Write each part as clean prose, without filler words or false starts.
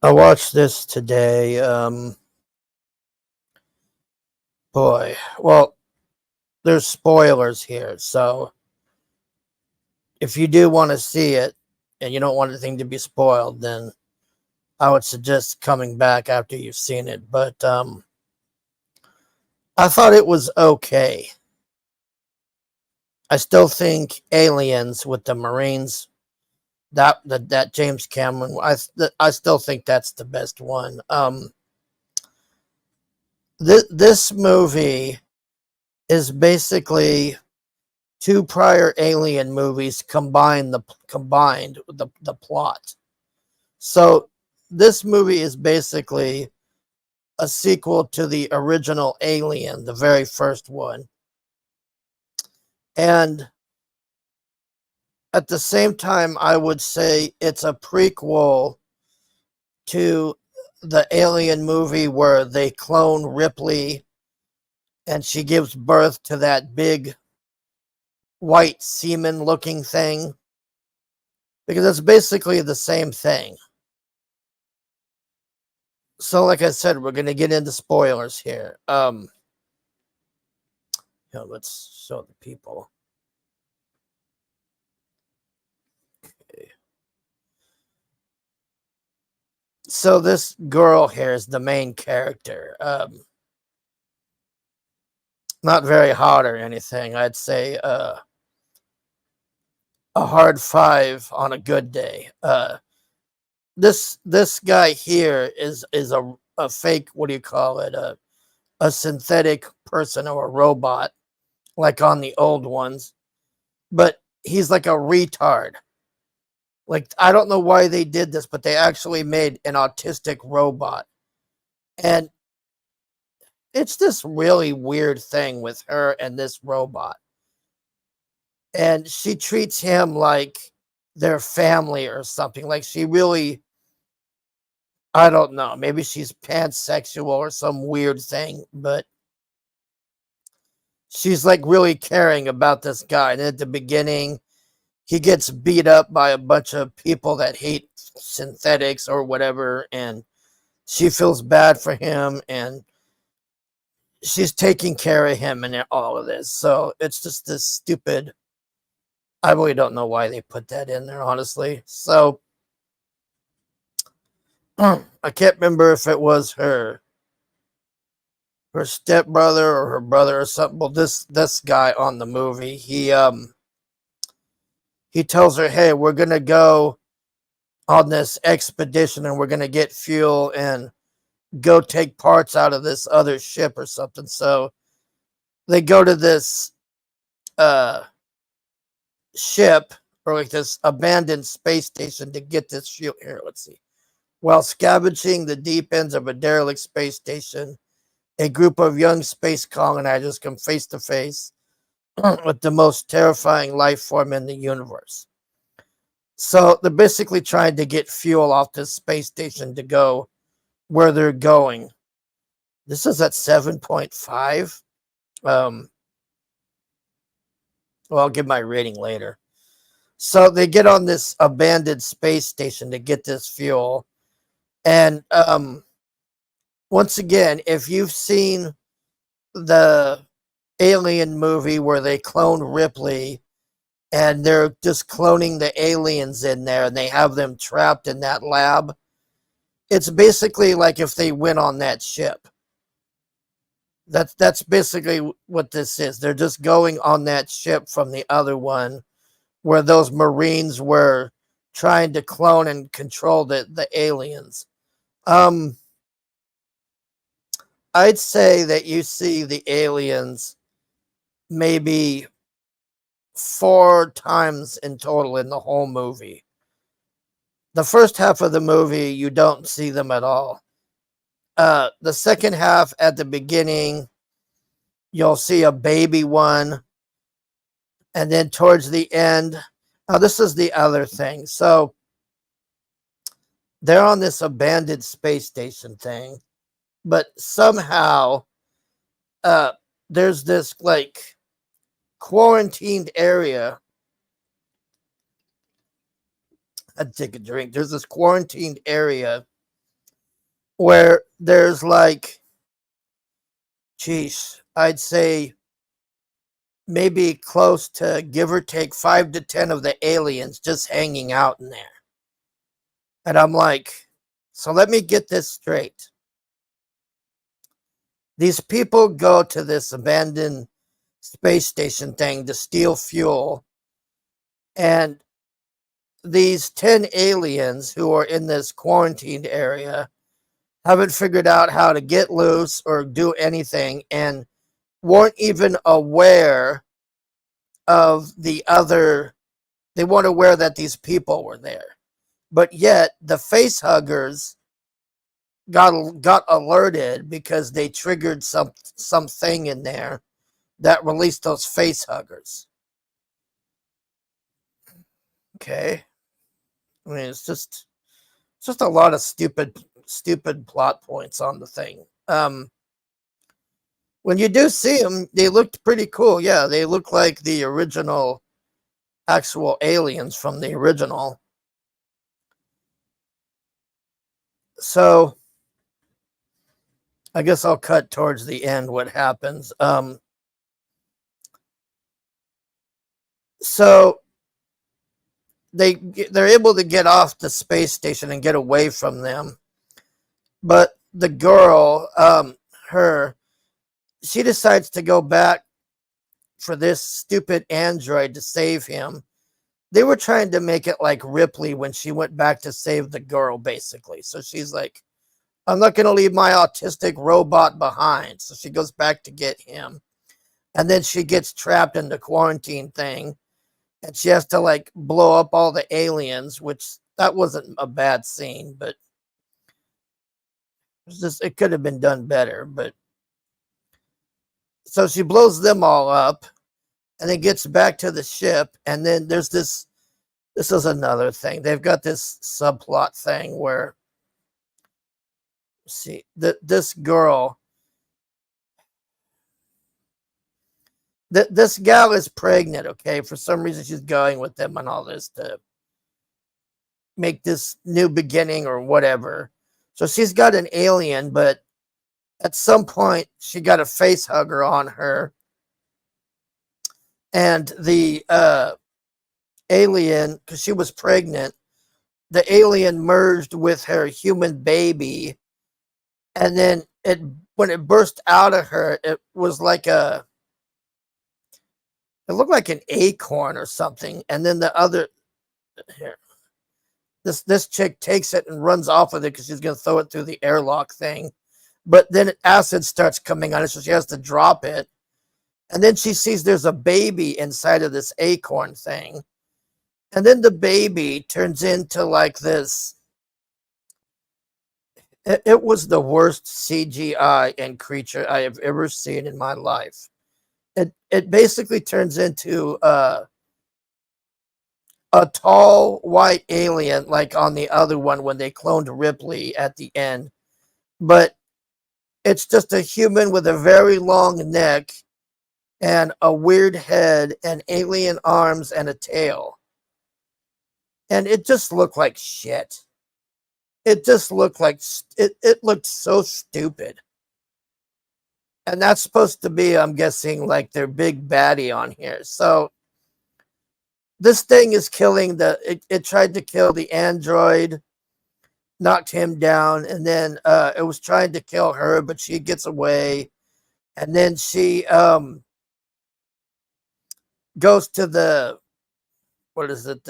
I watched this today. Boy, well, there's spoilers here, so if you do want to see it and you don't want anything to be spoiled, then I would suggest coming back after you've seen it. But I thought it was okay. I still think Aliens with the Marines, that James Cameron, I still think that's the best one. This movie is basically two prior Alien movies combined the plot. So this movie is basically a sequel to the original Alien, the very first one. And at the same time, I would say it's a prequel to the Alien movie where they clone Ripley and she gives birth to that big white semen looking thing, because it's basically the same thing. So, like I said, we're gonna get into spoilers here. Let's show the people. Okay. So this girl here is the main character. Not very hot or anything. I'd say a hard five on a good day. This guy here is a fake. What do you call it? A synthetic person or a robot, like on the old ones. But he's like a retard. Like, I don't know why they did this, but they actually made an autistic robot. And it's this really weird thing with her and this robot. And she treats him like their family or something. Like, she really, I don't know, maybe she's pansexual or some weird thing, but she's like really caring about this guy. And at the beginning, he gets beat up by a bunch of people that hate synthetics or whatever, and she feels bad for him, and she's taking care of him and all of this. So it's just this stupid. I really don't know why they put that in there, honestly. So I can't remember if it was her stepbrother or her brother or something. Well, this guy on the movie, he tells her, "Hey, we're gonna go on this expedition and we're gonna get fuel and go take parts out of this other ship or something." So they go to this uh ship, or like this abandoned space station, to get this fuel. Here, let's see. While scavenging the deep ends of a derelict space station, a group of young space colonizers come face to face with the most terrifying life form in the universe. So they're basically trying to get fuel off this space station to go where they're going. This is at 7.5. Um, well, I'll give my rating later. So they get on this abandoned space station to get this fuel. And once again, if you've seen the Alien movie where they clone Ripley and they're just cloning the aliens in there and they have them trapped in that lab, it's basically like if they went on that ship. That's basically what this is. They're just going on that ship from the other one where those Marines were trying to clone and control the aliens. Um, I'd say that you see the aliens maybe four times in total in the whole movie. The first half of the movie, you don't see them at all. The second half, at the beginning, you'll see a baby one, and then towards the end, now this is the other thing. So they're on this abandoned space station thing, but somehow uh, there's this like quarantined area. I'd take a drink. There's this quarantined area where there's like, geez, I'd say maybe close to, give or take, 5 to 10 of the aliens just hanging out in there. And I'm like, so let me get this straight. These people go to this abandoned space station thing to steal fuel, and these 10 aliens who are in this quarantined area haven't figured out how to get loose or do anything, and weren't even aware of the other. They weren't aware that these people were there. But yet the face huggers got alerted because they triggered something in there that released those face huggers. Okay. I mean, it's just a lot of stupid plot points on the thing. When you do see them, they looked pretty cool. Yeah, they look like the original actual aliens from the original. So I guess I'll cut towards the end what happens. So they're able to get off the space station and get away from them, but the girl, she decides to go back for this stupid android to save him. They were trying to make it like Ripley when she went back to save the girl, basically. So she's like, I'm not going to leave my autistic robot behind. So she goes back to get him. And then she gets trapped in the quarantine thing. And she has to like blow up all the aliens, which that wasn't a bad scene, but it could have been done better. But so she blows them all up and then gets back to the ship. And then there's this is another thing. They've got this subplot thing where, see, this girl, this gal is pregnant, okay? For some reason, she's going with them and all this to make this new beginning or whatever. So she's got an alien, but at some point, she got a face hugger on her. And the alien, because she was pregnant, the alien merged with her human baby. And then when it burst out of her, it was like it looked like an acorn or something. And then the other, here, this chick takes it and runs off with it because she's going to throw it through the airlock thing. But then acid starts coming on it, so she has to drop it. And then she sees there's a baby inside of this acorn thing. And then the baby turns into like this. It was the worst CGI and creature I have ever seen in my life. It basically turns into a tall white alien like on the other one when they cloned Ripley at the end. But it's just a human with a very long neck and a weird head and alien arms and a tail. And it just looked like shit. It just looked like it looked so stupid. And that's supposed to be, I'm guessing, like their big baddie on here. So this thing is killing it tried to kill the android, knocked him down, and then it was trying to kill her, but she gets away. And then she goes to the, what is it,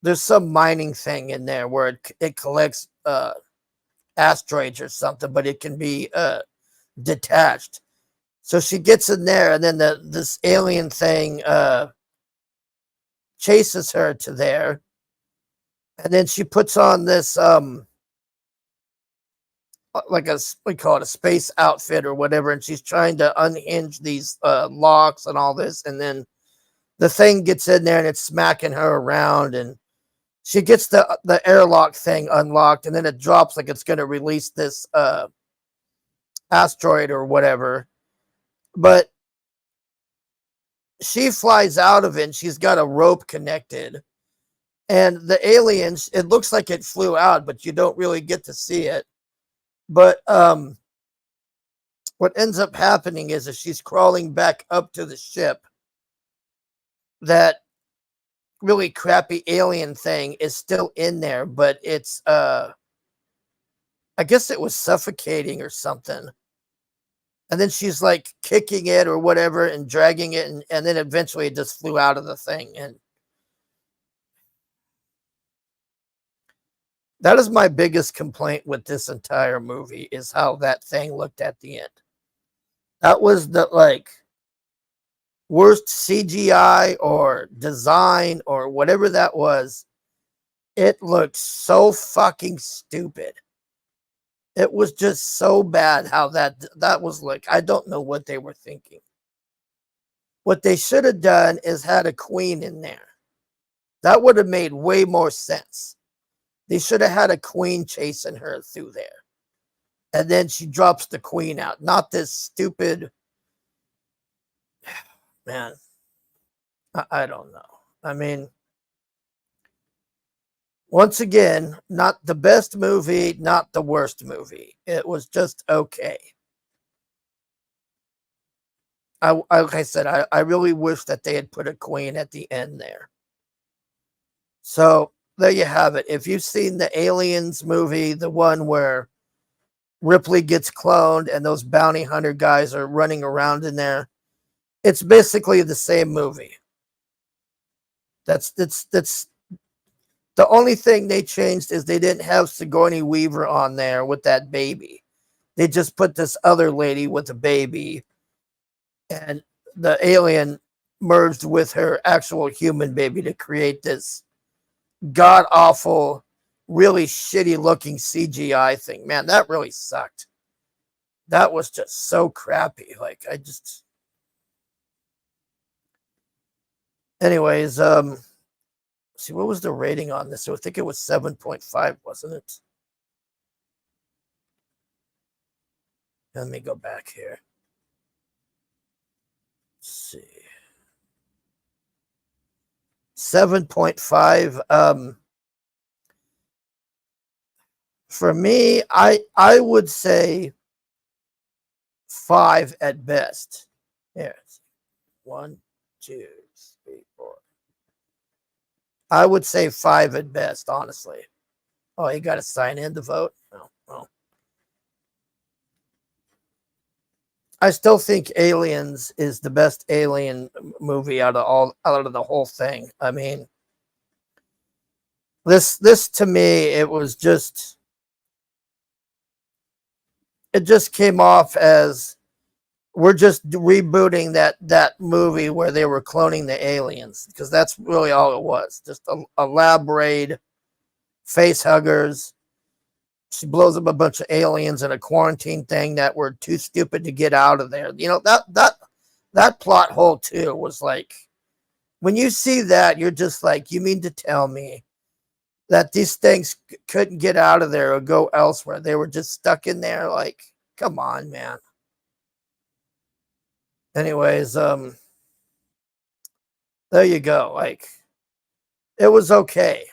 there's some mining thing in there where it collects asteroids or something, but it can be detached. So she gets in there, and then this alien thing chases her to there, and then she puts on this like we call it a space outfit or whatever, and she's trying to unhinge these locks and all this, and then the thing gets in there and it's smacking her around, and she gets the airlock thing unlocked, and then it drops like it's going to release this asteroid or whatever. But she flies out of it, and she's got a rope connected. And the aliens, it looks like it flew out, but you don't really get to see it. But what ends up happening is as she's crawling back up to the ship, that really crappy alien thing is still in there, but it's I guess it was suffocating or something. And then she's like kicking it or whatever and dragging it, and then eventually it just flew out of the thing. And that is my biggest complaint with this entire movie, is how that thing looked at the end. That was the like worst CGI or design or whatever that was. It looked so fucking stupid. It was just so bad how that was like. I don't know what they were thinking. What they should have done is had a queen in there. That would have made way more sense. They should have had a queen chasing her through there. And then she drops the queen out. Not this stupid... Man, I don't know. I mean, once again, not the best movie, not the worst movie. It was just okay. Like I said, I really wish that they had put a queen at the end there. So there you have it. If you've seen the Aliens movie, the one where Ripley gets cloned and those bounty hunter guys are running around in there, it's basically the same movie. That's the only thing they changed is they didn't have Sigourney Weaver on there with that baby. They just put this other lady with a baby, and the alien merged with her actual human baby to create this god awful, really shitty looking CGI thing. Man, that really sucked. That was just so crappy. Like, I just... Anyways, see, what was the rating on this? So I think it was 7.5, wasn't it? Let me go back here. Let's see. 7.5. For me, I would say 5 at best. Here. 1, 2, 3, 4. I would say 5 at best, honestly. Oh, you got to sign in to vote? Oh, well. I still think Aliens is the best alien movie out of the whole thing. I mean, this to me, it just came off as we're just rebooting that movie where they were cloning the aliens, because that's really all it was. Just a lab raid, face huggers. She blows up a bunch of aliens in a quarantine thing that were too stupid to get out of there. You know, that plot hole too was like, when you see that, you're just like, you mean to tell me that these things couldn't get out of there or go elsewhere? They were just stuck in there. Like, come on, man. Anyways, there you go. Like, it was okay.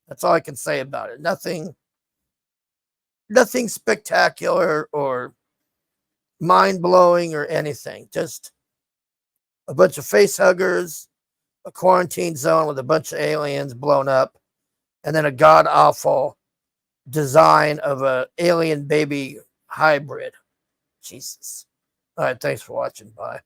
That's all I can say about it. Nothing spectacular or mind-blowing or anything. Just a bunch of face huggers, a quarantine zone with a bunch of aliens blown up, and then a god-awful design of a alien baby hybrid. Jesus. All right, thanks for watching. Bye.